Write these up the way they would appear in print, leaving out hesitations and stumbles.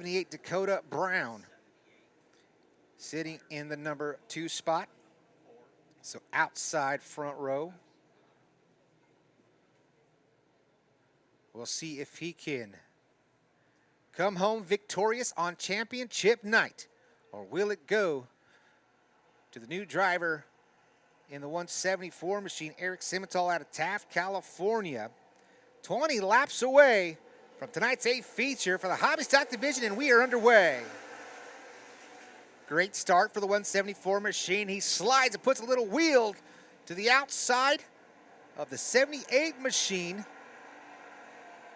78, Dakota Brown, sitting in the number 2 spot. So outside front row. We'll see if he can come home victorious on championship night, or will it go to the new driver in the 174 machine, Eric Simmental out of Taft, California. 20 laps away from tonight's 8th feature for the Hobby Stock division, and we are underway. Great start for the 174 machine. He slides and puts a little wheel to the outside of the 78 machine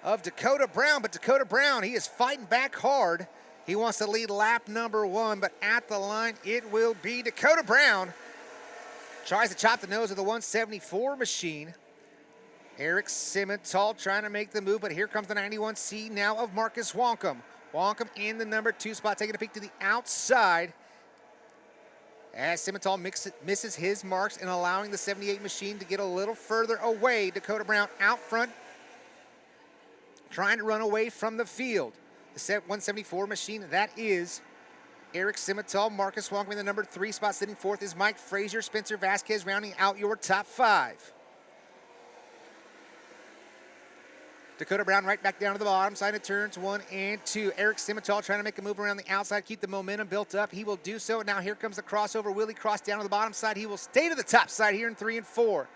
of Dakota Brown, but Dakota Brown, he is fighting back hard. He wants to lead lap number 1, but at the line, it will be Dakota Brown. Tries to chop the nose of the 174 machine. Eric Simmental trying to make the move, but here comes the 91C now of Marcus Wonkum. Wonkum in the number 2 spot, taking a peek to the outside as Simmental misses his marks and allowing the 78 machine to get a little further away. Dakota Brown out front, trying to run away from the field. The 174 machine, that is Eric Simmental. Marcus Wonkum in the number 3 spot. Sitting fourth is Mike Frazier. Spencer Vasquez rounding out your top 5. Dakota Brown right back down to the bottom side of turns 1 and 2. Eric Simmental trying to make a move around the outside, keep the momentum built up. He will do so. Now here comes the crossover. Will he cross down to the bottom side? He will stay to the top side here in 3 and 4.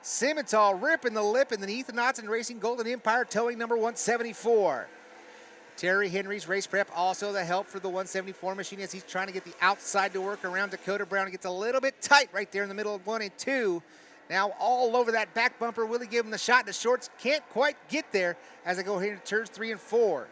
Simmental ripping the lip, and then Ethan Knotson Racing Golden Empire towing number 174. Terry Henry's race prep also the help for the 174 machine as he's trying to get the outside to work around Dakota Brown. It gets a little bit tight right there in the middle of 1 and 2. Now all over that back bumper. Will he give him the shot? The shorts can't quite get there as they go here into turns 3 and 4.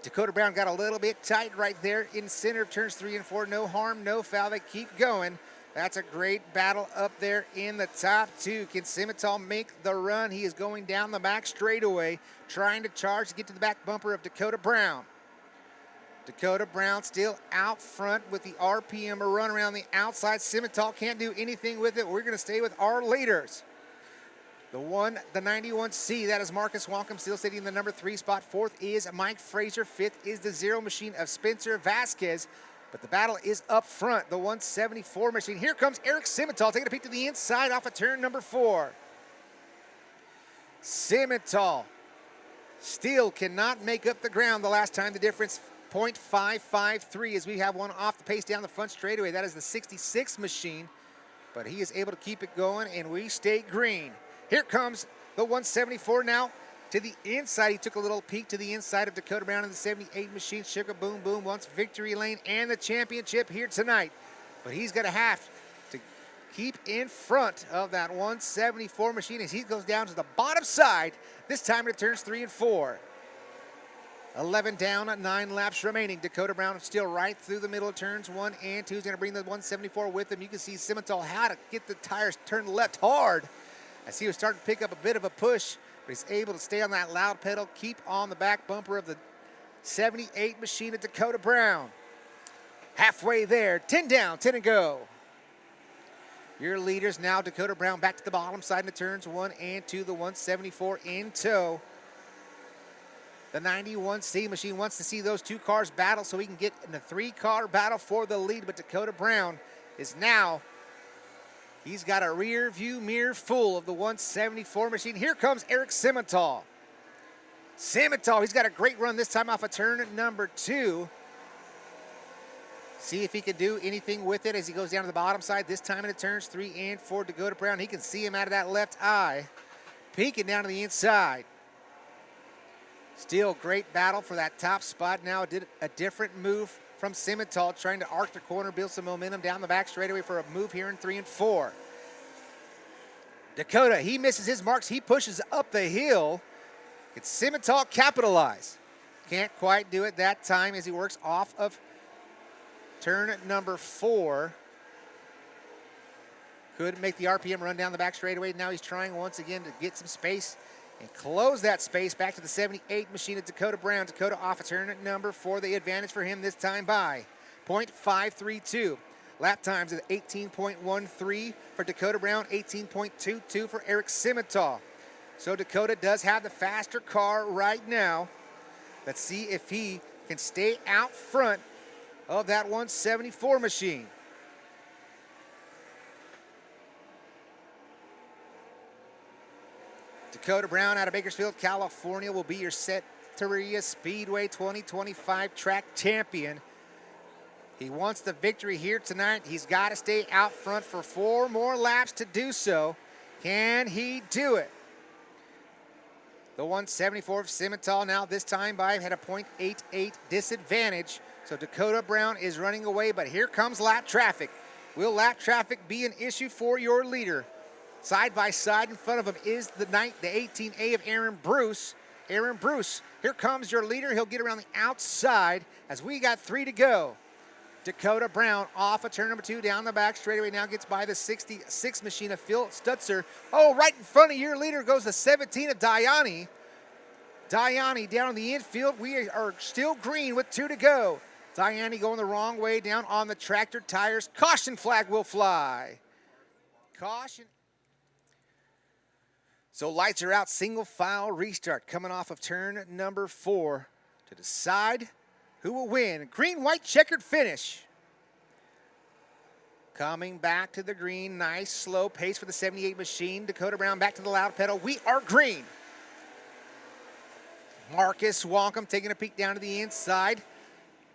Dakota Brown got a little bit tight right there in the center of turns 3 and 4. No harm, no foul. They keep going. That's a great battle up there in the top 2. Can Simmental make the run? He is going down the back straightaway, trying to charge to get to the back bumper of Dakota Brown. Dakota Brown still out front with the RPM run around the outside. Simmental can't do anything with it. We're going to stay with our leaders. The 91C, that is Marcus Wonkum, still sitting in the number 3 spot. 4th is Mike Frazier. 5th is the 0 machine of Spencer Vasquez. But the battle is up front, the 174 machine. Here comes Eric Simmental taking a peek to the inside off of turn number 4. Simmental still cannot make up the ground the last time. The difference, 0.553, as we have one off the pace down the front straightaway. That is the 66 machine, but he is able to keep it going, and we stay green. Here comes the 174 now. To the inside, he took a little peek to the inside of Dakota Brown in the 78 machine. Sugar Boom Boom wants victory lane and the championship here tonight. But he's going to have to keep in front of that 174 machine as he goes down to the bottom side. This time it turns 3 and 4. 11 down, 9 laps remaining. Dakota Brown still right through the middle of turns 1 and 2. He's going to bring the 174 with him. You can see Simmental how to get the tires turned left hard as he was starting to pick up a bit of a push. But he's able to stay on that loud pedal, keep on the back bumper of the 78 machine of Dakota Brown. Halfway there, 10 down, 10 to go. Your leaders now, Dakota Brown back to the bottom side of turns 1 and 2, the 174 in tow. The 91C machine wants to see those 2 cars battle so he can get in a 3-car battle for the lead, but Dakota Brown is now, he's got a rear view mirror full of the 174 machine. Here comes Eric Simmental. Simmental, he's got a great run this time off of turn number 2. See if he can do anything with it as he goes down to the bottom side. This time into turns 3 and 4. Dakota Brown, he can see him out of that left eye. Peeking down to the inside. Still great battle for that top spot. Now did a different move from Simmental, trying to arc the corner, build some momentum down the back straightaway for a move here in 3 and 4. Dakota, he misses his marks. He pushes up the hill. Can Simmental capitalize? Can't quite do it that time as he works off of turn number 4. Couldn't make the RPM run down the back straightaway. Now he's trying once again to get some space and close that space back to the 78 machine of Dakota Brown. Dakota off of turn number 4. The advantage for him this time by 0.532. Lap times at 18.13 for Dakota Brown, 18.22 for Eric Simmental. So Dakota does have the faster car right now. Let's see if he can stay out front of that 174 machine. Dakota Brown out of Bakersfield, California will be your Centuria Speedway 2025 track champion. He wants the victory here tonight. He's got to stay out front for 4 more laps to do so. Can he do it? The 174 of Simmental now this time by had a .88 disadvantage. So Dakota Brown is running away, but here comes lap traffic. Will lap traffic be an issue for your leader? Side by side in front of him is the 18A of Aaron Bruce. Aaron Bruce, here comes your leader. He'll get around the outside as we got 3 to go. Dakota Brown off of turn number 2 down the back straightaway, now gets by the 66 machine of Phil Stutzer. Oh, right in front of your leader goes the 17 of Dayani. Dayani down in the infield. We are still green with 2 to go. Dayani going the wrong way down on the tractor tires. Caution flag will fly. Caution. So lights are out, single file restart coming off of turn number 4 to decide who will win. Green, white, checkered finish. Coming back to the green, nice slow pace for the 78 machine. Dakota Brown back to the loud pedal. We are green. Marcus Wonkum taking a peek down to the inside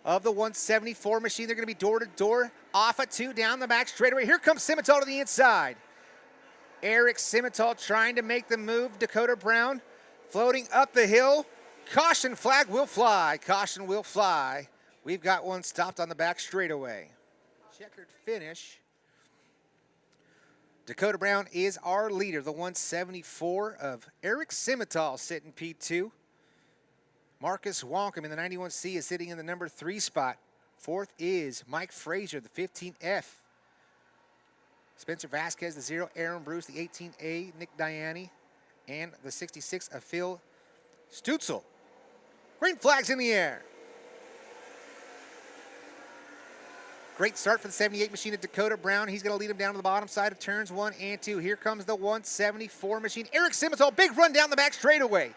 of the 174 machine. They're going to be door to door, off of 2 down the back straightaway. Here comes Simmental to the inside. Eric Simmental trying to make the move. Dakota Brown floating up the hill. Caution flag will fly. Caution will fly. We've got one stopped on the back straightaway. Checkered finish. Dakota Brown is our leader. The 174 of Eric Simmental sitting P2. Marcus Wonkum in the 91C is sitting in the number 3 spot. 4th is Mike Frazier, the 15F. Spencer Vasquez, the 0. Aaron Bruce, the 18A. Nick Dayani, and the 66 of Phil Stutzel. Green flags in the air. Great start for the 78 machine of Dakota Brown. He's going to lead him down to the bottom side of turns 1 and 2. Here comes the 174 machine. Eric Simmental, big run down the back straightaway.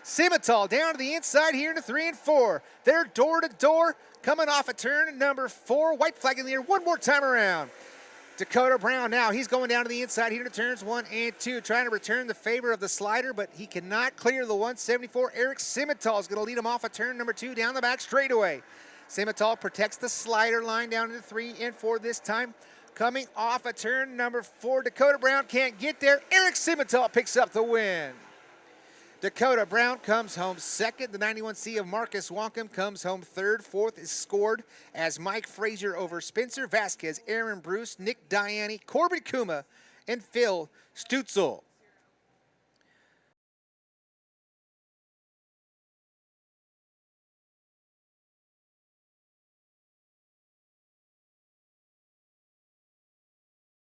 Simmental down to the inside here into 3 and 4. They're door to door, coming off a turn number 4. White flag in the air one more time around. Dakota Brown now, he's going down to the inside here to turns 1 and 2, trying to return the favor of the slider, but he cannot clear the 174. Eric Simmental is going to lead him off of turn number 2 down the back straightaway. Simmental protects the slider line down into 3 and 4 this time. Coming off of turn number 4, Dakota Brown can't get there. Eric Simmental picks up the win. Dakota Brown comes home second. The 91C of Marcus Wonkum comes home third. 4th is scored as Mike Frazier over Spencer Vasquez, Aaron Bruce, Nick Dayani, Corbin Kuma, and Phil Stutzel.